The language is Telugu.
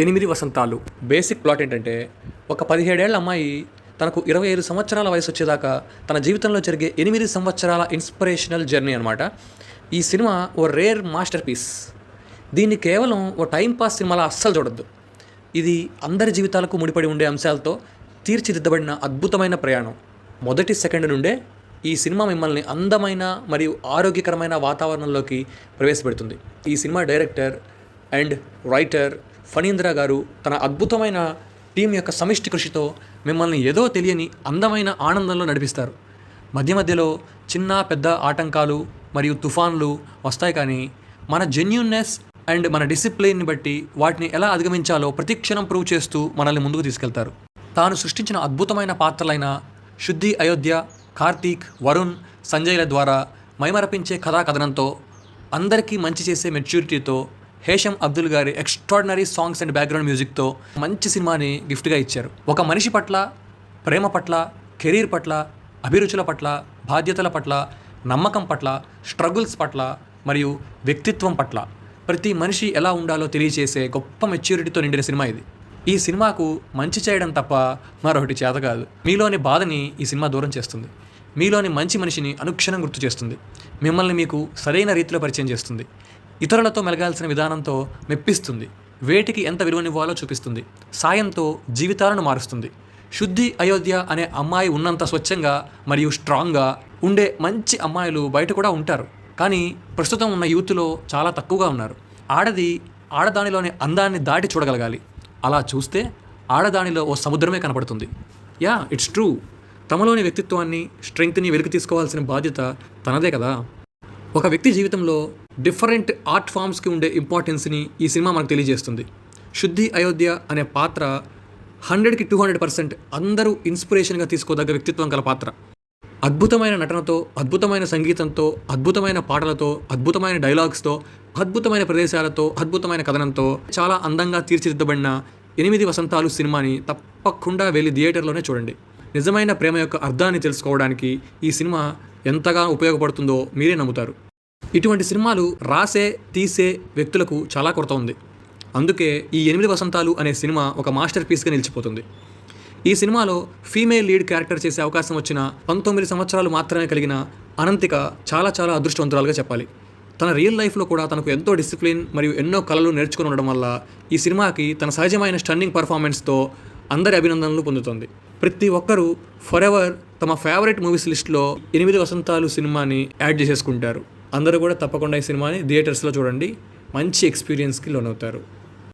8 వసంతాలు. బేసిక్ ప్లాట్ ఏంటంటే, ఒక 17 ఏళ్ల అమ్మాయి తనకు 25 సంవత్సరాల వయసు వచ్చేదాకా తన జీవితంలో జరిగే 8 సంవత్సరాల ఇన్స్పిరేషనల్ జర్నీ అనమాట. ఈ సినిమా ఓ రేర్ మాస్టర్ పీస్. దీన్ని కేవలం ఓ టైం పాస్ సినిమాలా అస్సలు చూడొద్దు. ఇది అందరి జీవితాలకు ముడిపడి ఉండే అంశాలతో తీర్చిదిద్దబడిన అద్భుతమైన ప్రయాణం. మొదటి సెకండ్ నుండే ఈ సినిమా మిమ్మల్ని అందమైన మరియు ఆరోగ్యకరమైన వాతావరణంలోకి ప్రవేశపెడుతుంది. ఈ cinema director and writer Phanindra గారు తన అద్భుతమైన టీం యొక్క సమిష్టి కృషితో మిమ్మల్ని ఏదో తెలియని అందమైన ఆనందంలో నడిపిస్తారు. మధ్య మధ్యలో చిన్న పెద్ద ఆటంకాలు మరియు తుఫాన్లు వస్తాయి, కానీ మన జెన్యూన్నెస్ అండ్ మన డిసిప్లిన్ని బట్టి వాటిని ఎలా అధిగమించాలో ప్రతిక్షణం ప్రూవ్ చేస్తూ మనల్ని ముందుకు తీసుకెళ్తారు. తాను సృష్టించిన అద్భుతమైన పాత్రలైన శుద్ధి అయోధ్య, కార్తీక్, వరుణ్, సంజయ్ల ద్వారా మైమరపించే కథా కథనంతో, అందరికీ మంచి చేసే మెచ్యూరిటీతో, హేషం అబ్దుల్ గారి ఎక్స్ట్రాడినరీ సాంగ్స్ అండ్ బ్యాక్గ్రౌండ్ మ్యూజిక్తో మంచి సినిమాని గిఫ్ట్గా ఇచ్చారు. ఒక మనిషి పట్ల, ప్రేమ పట్ల, కెరీర్ పట్ల, అభిరుచుల పట్ల, బాధ్యతల పట్ల, నమ్మకం పట్ల, స్ట్రగుల్స్ పట్ల మరియు వ్యక్తిత్వం పట్ల ప్రతి మనిషి ఎలా ఉండాలో తెలియజేసే గొప్ప మెచ్యూరిటీతో నిండిన సినిమా ఇది. ఈ సినిమాకు మంచి చేయడం తప్ప మరొకటి చేత కాదు. మీలోని బాధని ఈ సినిమా దూరం చేస్తుంది. మీలోని మంచి మనిషిని అనుక్షణం గుర్తు చేస్తుంది. మిమ్మల్ని మీకు సరైన రీతిలో పరిచయం చేస్తుంది. ఇతరులతో మెలగాల్సిన విధానంతో మెప్పిస్తుంది. వేటికి ఎంత విలువనివ్వాలో చూపిస్తుంది. సాయంతో జీవితాలను మారుస్తుంది. శుద్ధి అయోధ్య అనే అమ్మాయి ఉన్నంత స్వచ్ఛంగా మరియు స్ట్రాంగ్గా ఉండే మంచి అమ్మాయిలు బయట కూడా ఉంటారు, కానీ ప్రస్తుతం ఉన్న యూత్లో చాలా తక్కువగా ఉన్నారు. ఆడదానిలోని అందాన్ని దాటి చూడగలగాలి. అలా చూస్తే ఆడదానిలో ఓ సముద్రమే కనపడుతుంది. Yeah, it's true. తమలోని వ్యక్తిత్వాన్ని, స్ట్రెంగ్త్ని వెలికి తీసుకోవాల్సిన బాధ్యత తనదే కదా. ఒక వ్యక్తి జీవితంలో డిఫరెంట్ ఆర్ట్ ఫామ్స్కి ఉండే ఇంపార్టెన్స్ని ఈ సినిమా మనకు తెలియజేస్తుంది. శుద్ధి అయోధ్య అనే పాత్ర 100కి 200% అందరూ ఇన్స్పిరేషన్గా తీసుకోదగ్గ వ్యక్తిత్వం గల పాత్ర. అద్భుతమైన నటనతో, అద్భుతమైన సంగీతంతో, అద్భుతమైన పాటలతో, అద్భుతమైన డైలాగ్స్తో, అద్భుతమైన ప్రదేశాలతో, అద్భుతమైన కథనంతో చాలా అందంగా తీర్చిదిద్దబడిన 8 వసంతాలు సినిమాని తప్పకుండా వెళ్ళి థియేటర్లోనే చూడండి. నిజమైన ప్రేమ యొక్క అర్థాన్ని తెలుసుకోవడానికి ఈ సినిమా ఎంతగా ఉపయోగపడుతుందో మీరే నమ్ముతారు. ఇటువంటి సినిమాలు రాసే, తీసే వ్యక్తులకు చాలా కొరత ఉంది. అందుకే ఈ 8 వసంతాలు అనే సినిమా ఒక మాస్టర్ పీస్గా నిలిచిపోతుంది. ఈ సినిమాలో ఫీమేల్ లీడ్ క్యారెక్టర్ చేసే అవకాశం వచ్చిన 19 సంవత్సరాలు మాత్రమే కలిగిన అనంతిక చాలా చాలా అదృష్టవంతురాలుగా చెప్పాలి. తన రియల్ లైఫ్లో కూడా తనకు ఎంతో డిసిప్లిన్ మరియు ఎన్నో కళలు నేర్చుకుని ఉండడం వల్ల ఈ సినిమాకి తన సహజమైన స్టన్నింగ్ పర్ఫార్మెన్స్తో అందరి అభినందనలు పొందుతుంది. ప్రతి ఒక్కరూ ఫర్ ఎవర్ తమ ఫేవరెట్ మూవీస్ లిస్ట్లో 8 వసంతాలు సినిమాని యాడ్ చేసేసుకుంటారు. అందరూ కూడా తప్పకుండా ఈ సినిమాని థియేటర్స్లో చూడండి. మంచి ఎక్స్పీరియన్స్కి లోనవుతారు.